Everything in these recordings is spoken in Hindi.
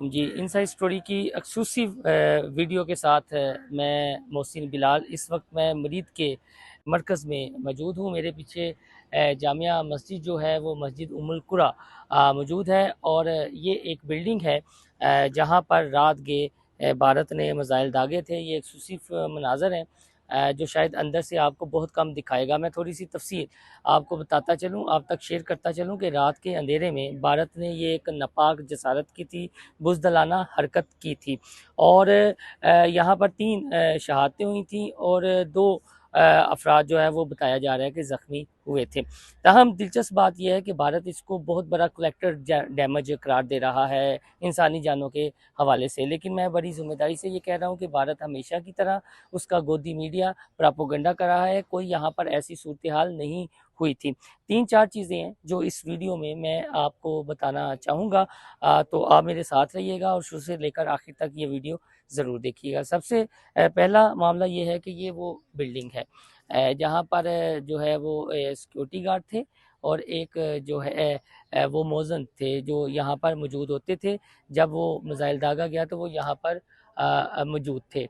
जी, इनसाइड स्टोरी की एक्सक्लूसिव वीडियो के साथ मैं मोहसिन बिलाल इस वक्त मैं मरीद के मरकज़ में मौजूद हूँ। मेरे पीछे जामिया मस्जिद जो है वो मस्जिद उम्मुल कुरा मौजूद है और ये एक बिल्डिंग है जहाँ पर रात गए भारत ने मिसाइल दागे थे। ये एक्सक्लूसिव मनाज़र हैं जो शायद अंदर से आपको बहुत कम दिखाएगा। मैं थोड़ी सी तफसीर आपको बताता चलूँ, आप तक शेयर करता चलूँ कि रात के अंधेरे में भारत ने ये एक नापाक जसारत की थी, बुज़दिलाना हरकत की थी और यहाँ पर 3 शहादतें हुई थी और 2 अफराद जो है वो बताया जा रहा है कि ज़ख्मी हुए थे। ताहम दिलचस्प बात यह है कि भारत इसको बहुत बड़ा कलेक्टर डैमेज करार दे रहा है इंसानी जानों के हवाले से, लेकिन मैं बड़ी ज़िम्मेदारी से ये कह रहा हूँ कि भारत हमेशा की तरह उसका गोदी मीडिया प्रोपेगेंडा कर रहा है। कोई यहाँ पर ऐसी सूरत हाल नहीं हुई थी। 3-4 चीज़ें हैं जो इस वीडियो में मैं आपको बताना चाहूँगा, तो आप मेरे साथ रहिएगा और शुरू से लेकर आखिर तक ये वीडियो ज़रूर देखिएगा। सबसे पहला मामला ये है कि ये वो बिल्डिंग है जहाँ पर जो है वो सिक्योरिटी गार्ड थे और एक जो है वो मौज़न थे जो यहाँ पर मौजूद होते थे। जब वो मिसाइल दागा गया तो वो यहाँ पर मौजूद थे।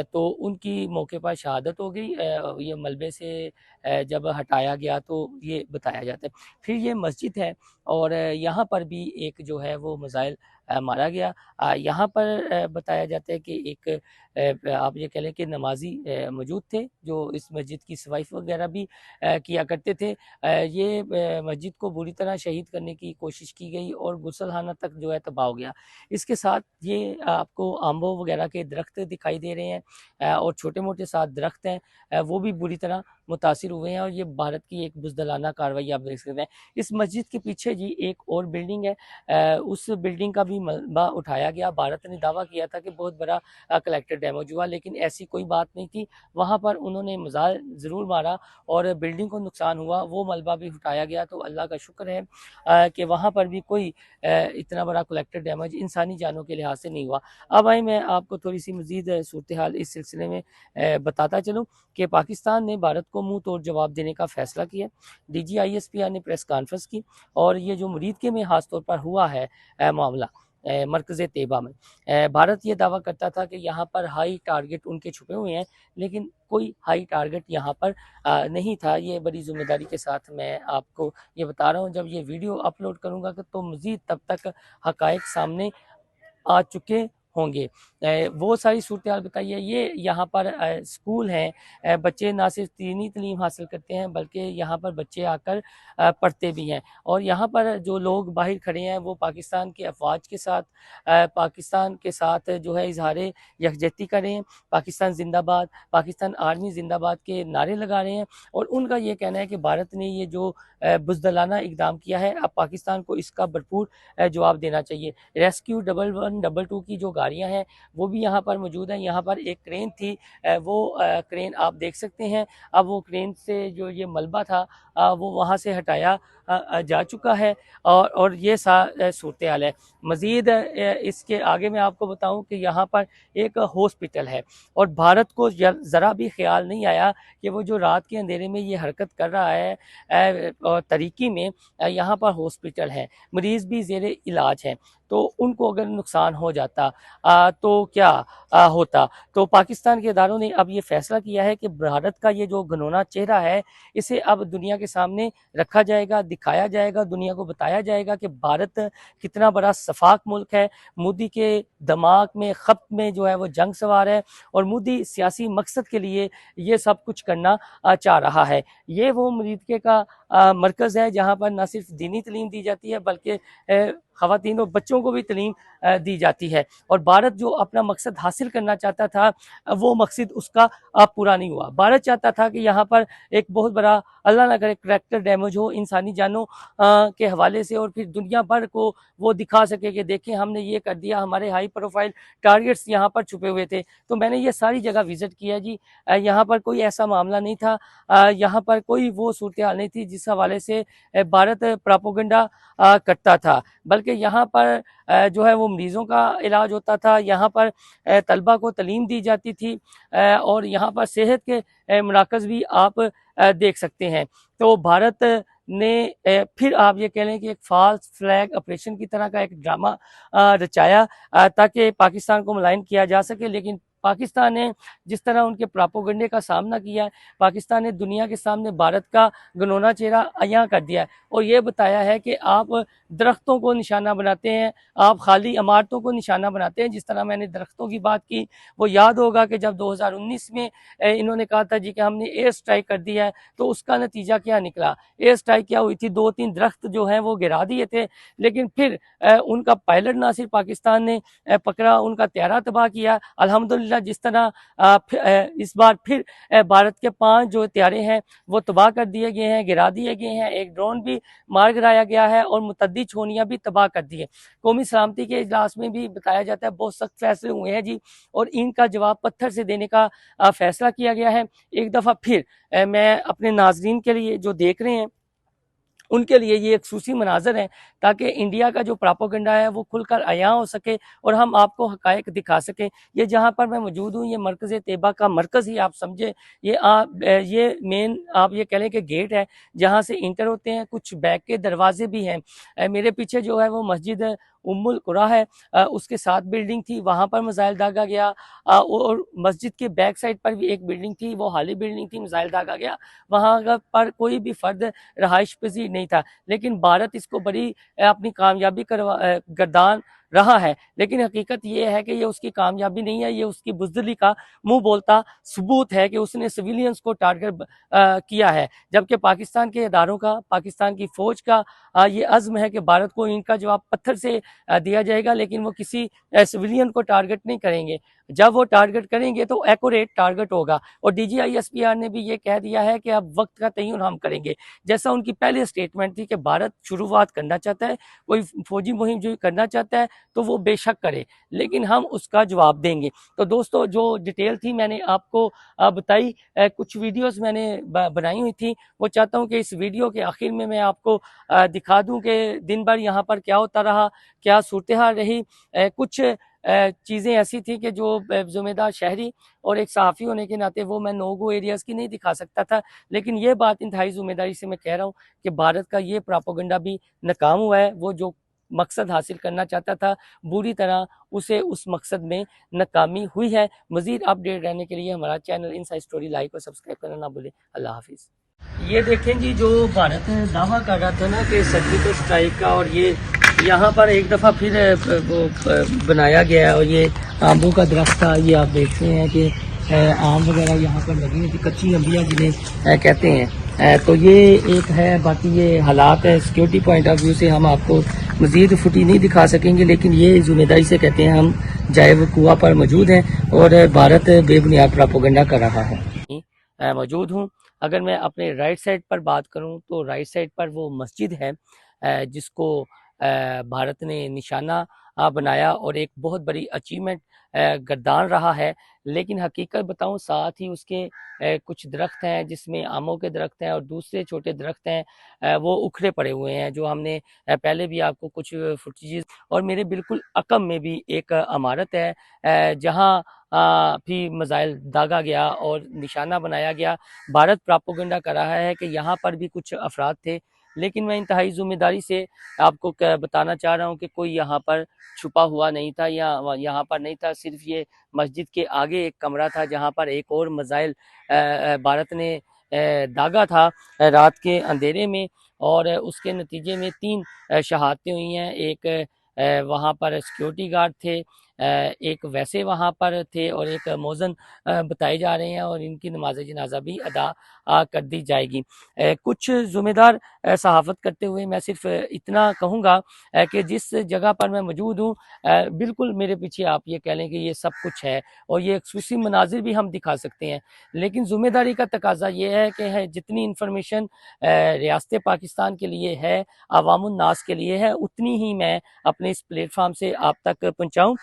तो उनकी मौके पर शहादत हो गई। ये मलबे से जब हटाया गया तो ये बताया जाता है। फिर ये मस्जिद है और यहाँ पर भी एक जो है वो मिसाइल मारा गया। यहाँ पर बताया जाता है कि एक आप ये कह लें कि नमाज़ी मौजूद थे जो इस मस्जिद की सफाई वगैरह भी किया करते थे। ये मस्जिद को बुरी तरह शहीद करने की कोशिश की गई और गुसलखाना तक जो है तबाह हो गया। इसके साथ ये आपको आम्बों वगैरह के दरख्त दिखाई दे रहे हैं और छोटे-मोटे 7 दरख्त हैं, वो भी बुरी तरह मुतासिर हुए हैं और ये भारत की एक बुज़दिलाना कार्रवाई आप देख सकते हैं। इस मस्जिद के पीछे जी एक और बिल्डिंग है, उस बिल्डिंग का भी मलबा उठाया गया। भारत ने दावा किया था कि बहुत बड़ा कलेक्टर डैमेज हुआ, लेकिन ऐसी कोई बात नहीं थी। वहाँ पर उन्होंने मिसाइल ज़रूर मारा और बिल्डिंग को नुकसान हुआ, वो मलबा भी उठाया गया। तो अल्लाह का शुक्र है कि वहाँ पर भी कोई इतना बड़ा कलेक्टर डैमेज इंसानी जानों के लिहाज से नहीं हुआ। अब आइए मैं आपको थोड़ी-सी मज़ीद सूरत हाल इस सिलसिले में बताता चलूँ कि पाकिस्तान ने भारत को मुँह तोड़ जवाब देने का फ़ैसला किया। DGISPR ने प्रेस कॉन्फ्रेंस की और ये जो मुरीदके में ख़ास तौर पर हुआ है मामला मरकज़ तैयबा में, भारत ये दावा करता था कि यहाँ पर हाई टारगेट उनके छुपे हुए हैं, लेकिन कोई हाई टारगेट यहाँ पर नहीं था। ये बड़ी ज़िम्मेदारी के साथ मैं आपको ये बता रहा हूँ। जब ये वीडियो अपलोड करूँगा तो मज़ीद तब तक हक़ाइक़ सामने आ चुके होंगे। वो सारी सूरत-हाल बताइए। ये यहाँ पर स्कूल हैं, बच्चे ना सिर्फ दीनी तालीम हासिल करते हैं बल्कि यहाँ पर बच्चे आकर पढ़ते भी हैं और यहाँ पर जो लोग बाहर खड़े हैं वो पाकिस्तान की अफ़वाज के साथ पाकिस्तान के साथ जो है इज़हारे यकजहती कर रहे हैं। पाकिस्तान ज़िंदाबाद, पाकिस्तान आर्मी ज़िंदाबाद के नारे लगा रहे हैं और उनका ये कहना है कि भारत ने ये जो बुज़दिलाना इक़दाम किया है, अब पाकिस्तान को इसका भरपूर जवाब देना चाहिए। रेस्क्यू 1112 की जो गाड़ियाँ हैं वो भी यहाँ पर मौजूद हैं। यहाँ पर एक क्रेन थी, वो क्रेन आप देख सकते हैं। अब वो क्रेन से जो ये मलबा था वो वहाँ से हटाया जा चुका है और ये सूरत हाल है। मज़ीद इसके आगे मैं आपको बताऊँ कि यहाँ पर एक हॉस्पिटल है और भारत को ज़रा भी ख़्याल नहीं आया कि वो जो रात के अंधेरे में ये हरकत कर रहा है और तरीक़ी में यहाँ पर हॉस्पिटल है, मरीज़ भी ज़ेरे इलाज हैं। तो उनको अगर नुकसान हो जाता तो क्या होता? तो पाकिस्तान के इदारों ने अब ये फ़ैसला किया है कि भारत का ये जो घिनौना चेहरा है, इसे अब दुनिया के सामने रखा जाएगा, दिखाया जाएगा, दुनिया को बताया जाएगा कि भारत कितना बड़ा सफ़ाक मुल्क है। मोदी के दिमाग में, ख़त में जो है वो जंग सवार है और मोदी सियासी मकसद के लिए ये सब कुछ करना चाह रहा है। ये वो मरीदके का मरकज़ है जहाँ पर न सिर्फ दीनी तालीम दी जाती है बल्कि ख़वातीन और बच्चों को भी तालीम दी जाती है और भारत जो अपना मकसद हासिल करना चाहता था वो मकसद उसका पूरा नहीं हुआ। भारत चाहता था कि यहाँ पर एक बहुत बड़ा अल्लाह ना करे करैक्टर डैमेज हो इंसानी जानों के हवाले से और फिर दुनिया भर को वो दिखा सके कि देखें हमने ये कर दिया, हमारे हाई प्रोफाइल टारगेट्स यहाँ पर छुपे हुए थे। तो मैंने ये सारी जगह विज़िट किया जी। यहाँ पर कोई ऐसा मामला नहीं था, यहाँ पर कोई वो सूरत हाल नहीं थी जिस हवाले से भारत प्रोपेगेंडा करता था, बल्कि यहाँ पर जो है वो मरीज़ों का इलाज होता था, यहाँ पर तलबा को तालीम दी जाती थी और यहाँ पर सेहत के मराकज़ भी आप देख सकते हैं। तो भारत ने फिर आप ये कह लें कि एक फॉल्स फ्लैग ऑपरेशन की तरह का एक ड्रामा रचाया ताकि पाकिस्तान को मुलायन किया जा सके। लेकिन पाकिस्तान ने जिस तरह उनके प्रोपेगेंडे का सामना किया है, पाकिस्तान ने दुनिया के सामने भारत का घिनौना चेहरा अयां कर दिया है और ये बताया है कि आप दरख्तों को निशाना बनाते हैं, आप खाली इमारतों को निशाना बनाते हैं। जिस तरह मैंने दरख्तों की बात की, वो याद होगा कि जब 2019 में इन्होंने कहा था जी कि हमने एयर स्ट्राइक कर दिया है, तो उसका नतीजा क्या निकला। एयर स्ट्राइक क्या हुई थी, 2-3 दरख्त जो हैं वो गिरा दिए थे, लेकिन फिर उनका पायलट ना सिर्फ पाकिस्तान ने पकड़ा, उनका त्यारा तबाह किया। अल्हम्दुलिल्लाह जिस तरह इस बार फिर भारत के 5 जो त्यारे हैं वो तबाह कर दिए गए हैं, गिरा दिए गए हैं, एक ड्रोन भी मार गिराया गया है और मुतद्दी छोनियां भी तबाह कर दी है। कौमी सलामती के इजलास में भी बताया जाता है बहुत सख्त फैसले हुए हैं जी, और इनका जवाब पत्थर से देने का फैसला किया गया है। एक दफ़ा फिर मैं अपने नाजरीन के लिए जो देख रहे हैं उनके लिए ये एक खूसी मनाजर है, ताकि इंडिया का जो प्रोपेगेंडा है वो खुलकर अयां हो सके और हम आपको हकायक दिखा सकें। ये जहाँ पर मैं मौजूद हूँ, ये मरकज़ तैयबा का मरकज़ ही आप समझे, ये मेन आप ये कह लें कि गेट है जहाँ से इंटर होते हैं। कुछ बैक के दरवाजे भी हैं। मेरे पीछे जो है वो मस्जिद उम्मुल कुरा है, उसके साथ बिल्डिंग थी, वहाँ पर मिसाइल दागा गया, और मस्जिद के बैक साइड पर भी एक बिल्डिंग थी, वो हाली बिल्डिंग थी, मिसाइल दागा गया। वहाँ पर कोई भी फर्द रहाइश पजीर नहीं था, लेकिन भारत इसको बड़ी अपनी कामयाबी गर्दान रहा है। लेकिन हकीकत ये है कि ये उसकी कामयाबी नहीं है, ये उसकी बुज़दिली का मुंह बोलता सबूत है कि उसने सिविलियंस को टारगेट किया है, जबकि पाकिस्तान के इदारों का, पाकिस्तान की फौज का ये अज़्म है कि भारत को इनका जवाब पत्थर से दिया जाएगा, लेकिन वो किसी सिविलियन को टारगेट नहीं करेंगे। जब वो टारगेट करेंगे तो एक्यूरेट टारगेट होगा। और DGISPR ने भी ये कह दिया है कि अब वक्त का तयन हम करेंगे, जैसा उनकी पहले स्टेटमेंट थी कि भारत शुरुआत करना चाहता है, कोई फौजी मुहिम जो करना चाहता है तो वो बेशक करे, लेकिन हम उसका जवाब देंगे। तो दोस्तों, जो डिटेल थी मैंने आपको बताई, कुछ वीडियोस मैंने बनाई हुई थी, वो चाहता हूँ कि इस वीडियो के आखिर में मैं आपको दिखा दूँ कि दिन भर यहाँ पर क्या होता रहा, क्या सूरत हाल रही। कुछ चीज़ें ऐसी थी कि जो ज़िम्मेदार शहरी और एक सहाफ़ी होने के नाते वो मैं नो गो एरियाज़ की नहीं दिखा सकता था, लेकिन ये बात इंतहाई ज़िम्मेदारी से मैं कह रहा हूँ कि भारत का ये प्रोपेगेंडा भी नाकाम हुआ है। वो जो मकसद हासिल करना चाहता था, बुरी तरह उसे उस मकसद में नाकामी हुई है। मज़ीद अपडेट रहने के लिए हमारा चैनल इनसाइड स्टोरी लाइक और सब्सक्राइब करना ना भूलें। अल्लाह हाफिज़। ये देखें जी, जो भारत दावा कर रहा था ना कि सर्जिकल स्ट्राइक का, और ये यहाँ पर एक दफ़ा फिर वो बनाया गया है, और ये आमों का दरख्त था। ये आप देखते हैं कि आम वगैरह यहाँ पर लगी हुई थी, कच्ची अंबियाँ जिन्हें कहते हैं। तो ये एक है, बाकी ये हालात है सिक्योरिटी पॉइंट ऑफ व्यू से हम आपको मज़ीद फुटी नहीं दिखा सकेंगे, लेकिन ये ज़िम्मेदारी से कहते हैं हम जाए वकुआ पर मौजूद हैं और भारत बेबुनियाद प्रोपेगेंडा कर रहा है। मौजूद हूँ। अगर मैं अपने राइट साइड पर बात करूं तो राइट साइड पर वो मस्जिद है जिसको भारत ने निशाना बनाया और एक बहुत बड़ी अचीवमेंट गर्दान रहा है। लेकिन हकीकत बताऊं, साथ ही उसके कुछ दरख्त हैं जिसमें आमों के दरख्त हैं और दूसरे छोटे दरख्त हैं वो उखड़े पड़े हुए हैं, जो हमने पहले भी आपको कुछ फुटेज। और मेरे बिल्कुल अकब में भी एक इमारत है जहां भी मिसाइल दागा गया और निशाना बनाया गया। भारत प्रोपेगेंडा कर रहा है कि यहाँ पर भी कुछ अफराद थे, लेकिन मैं इंतहाई ज़िम्मेदारी से आपको बताना चाह रहा हूँ कि कोई यहाँ पर छुपा हुआ नहीं था या यहाँ पर नहीं था। सिर्फ ये मस्जिद के आगे एक कमरा था जहाँ पर एक और मिसाइल भारत ने दागा था रात के अंधेरे में, और उसके नतीजे में 3 शहादतें हुई हैं। एक वहाँ पर सिक्योरिटी गार्ड थे, एक वैसे वहाँ पर थे, और एक मौज़न बताए जा रहे हैं, और इनकी नमाज जनाजा भी अदा कर दी जाएगी। कुछ ज़िम्मेदार सहाफ़त करते हुए मैं सिर्फ इतना कहूँगा कि जिस जगह पर मैं मौजूद हूँ बिल्कुल मेरे पीछे आप ये कह लें कि ये सब कुछ है, और ये खूसी मनाजिर भी हम दिखा सकते हैं। लेकिन ज़िम्मेदारी का तकाजा ये है कि जितनी इंफॉर्मेशन रियासत पाकिस्तान के लिए है, अवामुन नास के लिए है, उतनी ही मैं अपने इस प्लेटफॉर्म से आप तक पहुँचाऊँ।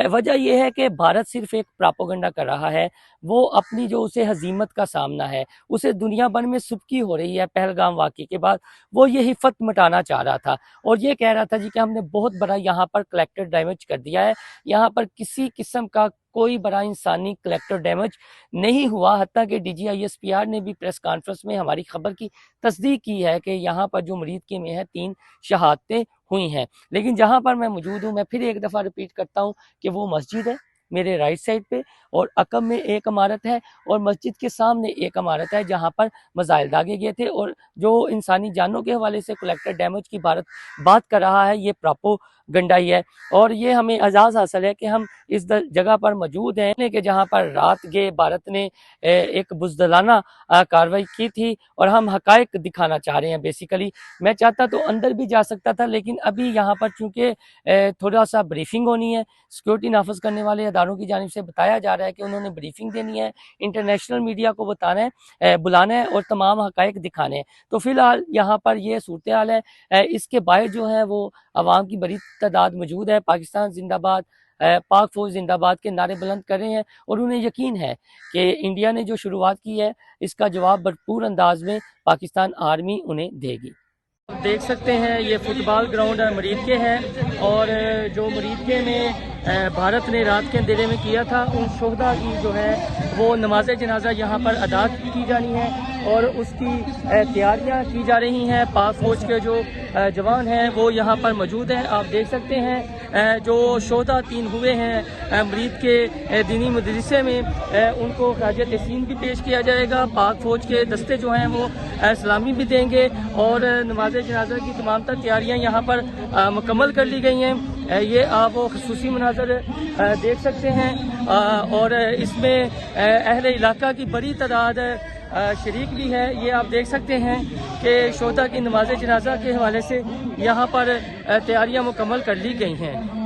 वजह यह है कि भारत सिर्फ एक प्रोपेगेंडा कर रहा है। वो अपनी जो उसे हजीमत का सामना है, उसे दुनिया भर में सुबकी हो रही है पहलगाम वाक़े के बाद, वो ये हिफ़्फ़त मिटाना चाह रहा था और ये कह रहा था जी कि हमने बहुत बड़ा यहाँ पर कलेक्टर डैमेज कर दिया है, यहाँ पर किसी किस्म का कोई बड़ा इंसानी कलेक्टर डैमेज नहीं हुआ। हत्ता कि DGISPR ने भी प्रेस कॉन्फ्रेंस में हमारी खबर की तस्दीक की है कि यहाँ पर जो मरीद के में है 3 शहादतें हुई हैं। लेकिन जहाँ पर मैं मौजूद हूँ, मैं फिर एक दफ़ा रिपीट करता हूँ कि वो मस्जिद है मेरे राइट साइड पे, और अकब में एक इमारत है और मस्जिद के सामने एक इमारत है जहाँ पर मज़ाइल दागे गए थे। और जो इंसानी जानों के हवाले से कलेक्टर डैमेज की बात कर रहा है, ये प्रोपेगेंडा है। और ये हमें एजाज़ हासिल है कि हम इस जगह पर मौजूद हैं कि जहाँ पर रात के भारत ने एक बुज़दिलाना कार्रवाई की थी, और हम हकायक दिखाना चाह रहे हैं। बेसिकली मैं चाहता तो अंदर भी जा सकता था, लेकिन अभी यहाँ पर चूँकि थोड़ा सा ब्रीफिंग होनी है, सिक्योरिटी नाफिज करने वाले अदारों की जानिब से बताया जा रहा है कि उन्होंने ब्रीफिंग देनी है, इंटरनेशनल मीडिया को बताना है, बुलाना है और तमाम हकायक दिखाने हैं। तो फिलहाल यहाँ पर ये सूरत हाल है। इसके बाहर जो है वो अवाम की बड़ी तादाद मौजूद है। पाकिस्तान जिंदाबाद, पाक फौज जिंदाबाद के नारे बुलंद कर रहे हैं, और उन्हें यकीन है कि इंडिया ने जो शुरुआत की है इसका जवाब भरपूर अंदाज में पाकिस्तान आर्मी उन्हें देगी। देख सकते हैं ये फुटबॉल ग्राउंड मरीद के है, और जो मरीद के में भारत ने रात के अंधेरे में किया था, उन शोहदा की जो है वो नमाज जनाजा यहाँ पर अदा की जानी है, और उसकी तैयारियाँ की जा रही हैं। पाक फौज के जो जवान हैं वो यहाँ पर मौजूद हैं। आप देख सकते हैं जो शोहदा 3 हुए हैं मरीद के दीनी मदरसे में, उनको खराज तहसीन भी पेश किया जाएगा। पाक फौज के दस्ते जो हैं वो सलामी भी देंगे, और नमाज जनाजा की तमाम तर तैयारियाँ यहाँ पर मुकम्मल कर ली गई हैं। ये आप वो खसूसी मनाज़र देख सकते हैं, और इसमें अहले इलाका की बड़ी तादाद शरीक भी है। ये आप देख सकते हैं कि शोहदा की नमाज जनाजा के हवाले से यहाँ पर तैयारियाँ मुकम्मल कर ली गई हैं।